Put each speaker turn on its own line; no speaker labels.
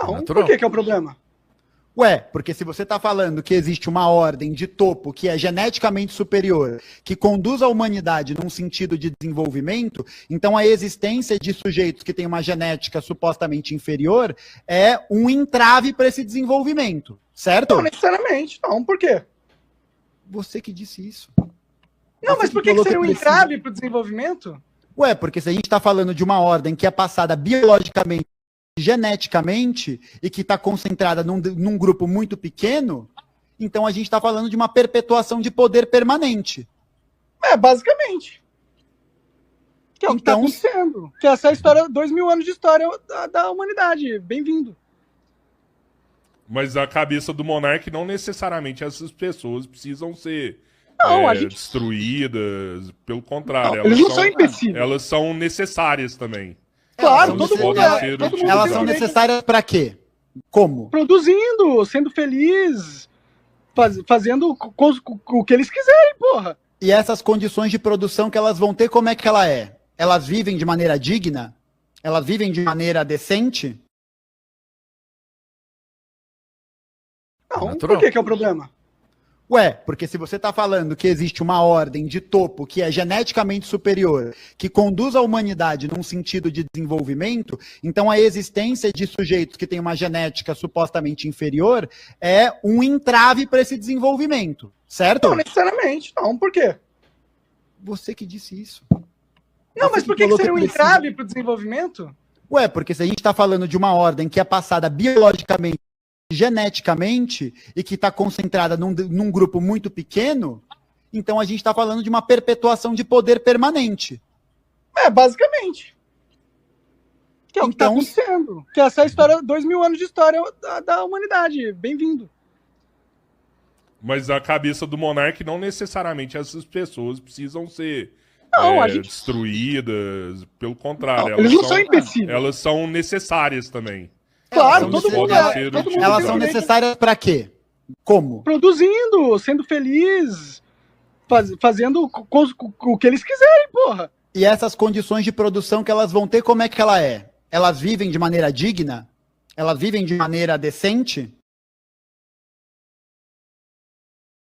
Não,
Natural.
por que é o problema?
Ué, porque se você está falando que existe uma ordem de topo que é geneticamente superior, que conduz a humanidade num sentido de desenvolvimento, então a existência de sujeitos que têm uma genética supostamente inferior é um entrave para esse desenvolvimento, certo?
Não necessariamente. Não, por quê?
Você que disse isso.
Não,
Você
mas por que
falou
seria um
precisa-
entrave para o desenvolvimento?
Ué, porque se a gente está falando de uma ordem que é passada biologicamente, geneticamente, e que está concentrada num grupo muito pequeno, então a gente está falando de uma perpetuação de poder permanente.
É, basicamente. Que é o que está
Então-
acontecendo. Que essa é a história, 2000 anos de história da humanidade. Bem-vindo.
Mas a cabeça do monarca, não necessariamente essas pessoas precisam ser
Não, a gente-
destruídas. Pelo contrário,
Não, eles não são imbecis.
elas são necessárias também.
Claro,
Elas
todo mundo,
podem ser
todo mundo
Elas
tem
são
direito
necessárias para quê? Como?
produzindo, sendo feliz, fazendo o que eles quiserem, porra.
E essas condições de produção que elas vão ter, como é que ela é? Elas vivem de maneira digna? Elas vivem de maneira decente?
Não,
Natural.
por que é o problema?
Ué, porque se você está falando que existe uma ordem de topo que é geneticamente superior, que conduz a humanidade num sentido de desenvolvimento, então a existência de sujeitos que têm uma genética supostamente inferior é um entrave para esse desenvolvimento, certo?
Não necessariamente. Não, por quê?
Você que disse isso.
Não,
Você
mas por que
falou
seria um
precisa-
entrave para o desenvolvimento?
Ué, porque se a gente está falando de uma ordem que é passada biologicamente, geneticamente, e que está concentrada num grupo muito pequeno, então a gente está falando de uma perpetuação de poder permanente.
É, basicamente. Que é o que está
Então-
acontecendo. Que essa é a história, 2000 anos de história da humanidade. Bem-vindo.
Mas a cabeça do monarca, não necessariamente essas pessoas precisam ser
Não, a gente-
destruídas. Pelo contrário,
Não, eles não são imbecis.
elas são necessárias também.
Claro,
Elas
todo
são
mundo,
necessárias.
todo mundo
Elas
tem
são
direito
necessárias para quê? Como?
produzindo, sendo feliz, fazendo o que eles quiserem, porra.
E essas condições de produção que elas vão ter, como é que ela é? Elas vivem de maneira digna? Elas vivem de maneira decente?